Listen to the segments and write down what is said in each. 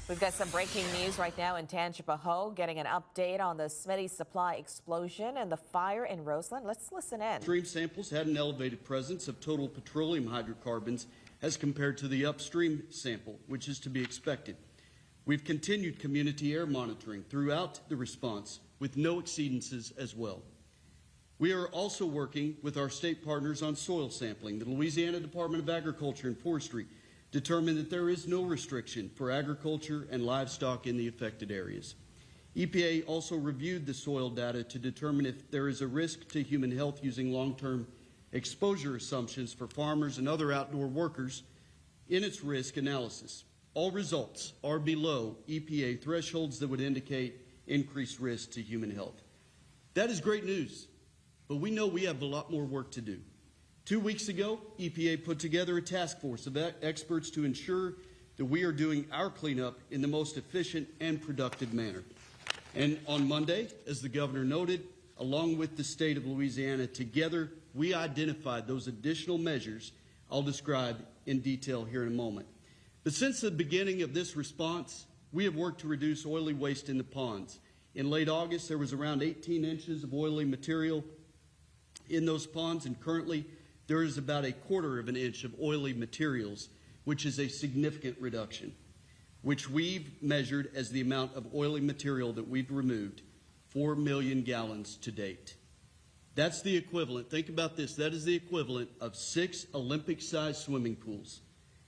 We've got some breaking news right now in Tangipahoa, getting an update on the Smitty supply explosion and the fire in Roseland. Let's listen in. Stream samples had an elevated presence of total petroleum hydrocarbons as compared to the upstream sample, which is to be expected. We've continued community air monitoring throughout the response with no exceedances as well. We are also working with our state partners on soil sampling. The Louisiana Department of Agriculture and Forestry determined that there is no restriction for agriculture and livestock in the affected areas. EPA also reviewed the soil data to determine if there is a risk to human health using long-term exposure assumptions for farmers and other outdoor workers in its risk analysis. All results are below EPA thresholds that would indicate increased risk to human health. That is great news, but we know we have a lot more work to do. 2 weeks ago, EPA put together a task force of experts to ensure that we are doing our cleanup in the most efficient and productive manner. And on Monday, as the governor noted, along with the state of Louisiana, together we identified those additional measures I'll describe in detail here in a moment. But since the beginning of this response, we have worked to reduce oily waste in the ponds. In late August, there was around 18 inches of oily material in those ponds, and currently there is about 1/4 of an inch of oily materials, which is a significant reduction, which we've measured as the amount of oily material that we've removed, 4 million gallons to date. That's the equivalent, think about this, that is the equivalent of 6 Olympic-sized swimming pools,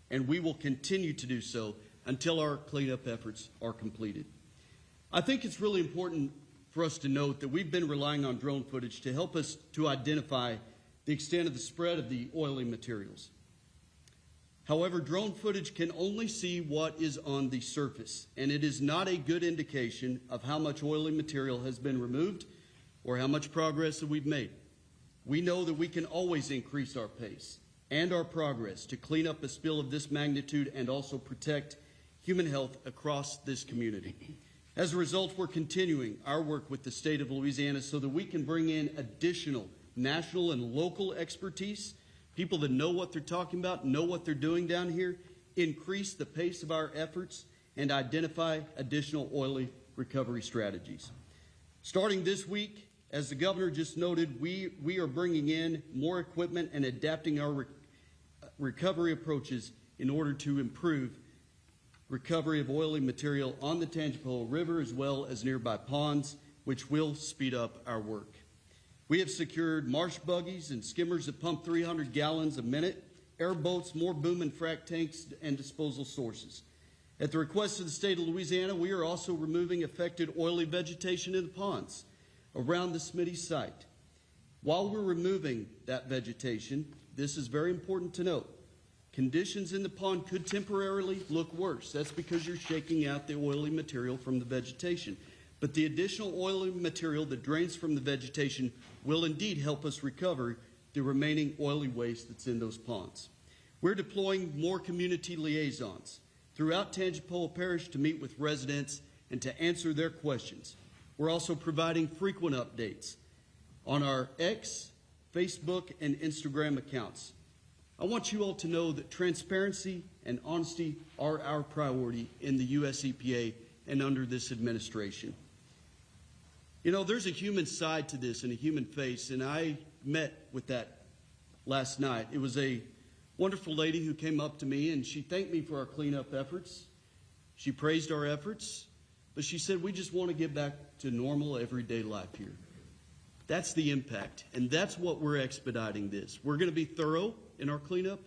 and we will continue to do so until our cleanup efforts are completed. I think it's really important for us to note that we've been relying on drone footage to help us to identify the extent of the spread of the oily materials. However, drone footage can only see what is on the surface, and it is not a good indication of how much oily material has been removed or how much progress that we've made. We know that we can always increase our pace and our progress to clean up a spill of this magnitude and also protect human health across this community. As a result, we're continuing our work with the state of Louisiana so that we can bring in additional national and local expertise, people that know what they're talking about, know what they're doing down here, increase the pace of our efforts, and identify additional oily recovery strategies. Starting this week, as the governor just noted, we are bringing in more equipment and adapting our recovery approaches in order to improve recovery of oily material on the Tangipahoa River as well as nearby ponds, which will speed up our work. We have secured marsh buggies and skimmers that pump 300 gallons a minute, airboats, more boom and frac tanks, and disposal sources. At the request of the state of Louisiana, we are also removing affected oily vegetation in the ponds around the Smitty site. While we're removing that vegetation, this is very important to note, conditions in the pond could temporarily look worse. That's because you're shaking out the oily material from the vegetation. But the additional oily material that drains from the vegetation will indeed help us recover the remaining oily waste that's in those ponds. We're deploying more community liaisons throughout Tangipahoa Parish to meet with residents and to answer their questions. We're also providing frequent updates on our X, Facebook, and Instagram accounts. I want you all to know that transparency and honesty are our priority in the U.S. EPA and under this administration. You know, there's a human side to this and a human face, and I met with that last night. It was a wonderful lady who came up to me, and she thanked me for our cleanup efforts. She praised our efforts, but she said, we just want to get back to normal everyday life here. That's the impact, and that's what we're expediting this. We're going to be thorough in our cleanup,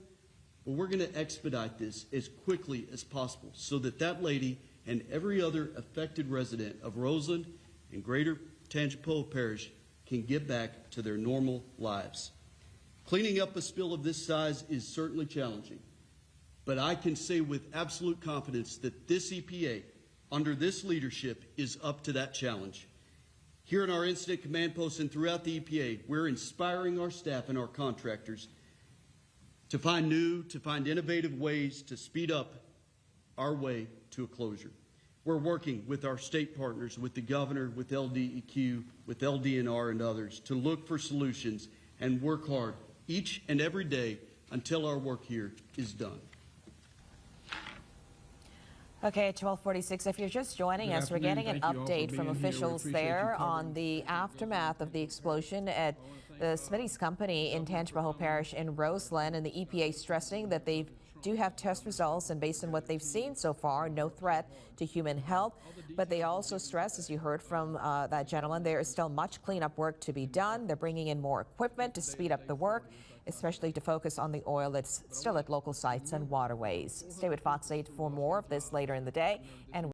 but we're going to expedite this as quickly as possible so that that lady and every other affected resident of Roseland and Greater Tangipahoa Parish can get back to their normal lives. Cleaning up a spill of this size is certainly challenging, but I can say with absolute confidence that this EPA, under this leadership, is up to that challenge. Here in our incident command posts and throughout the EPA, we're inspiring our staff and our contractors to find innovative ways to speed up our way to a closure. We're working with our state partners, with the governor, with LDEQ, with LDNR and others to look for solutions and work hard each and every day until our work here is done. Okay, at 12:46, if you're just joining Good us, we're afternoon. getting an Thank you all for update from being here. We officials appreciate you there on covering. the aftermath of the explosion at the Smitty's company in Tangipahoa Parish in Roseland, and the EPA stressing that they do have test results, and based on what they've seen so far, no threat to human health. But they also stress, as you heard from that gentleman, there is still much cleanup work to be done. They're bringing in more equipment to speed up the work, especially to focus on the oil that's still at local sites and waterways. Stay with Fox 8 for more of this later in the day. And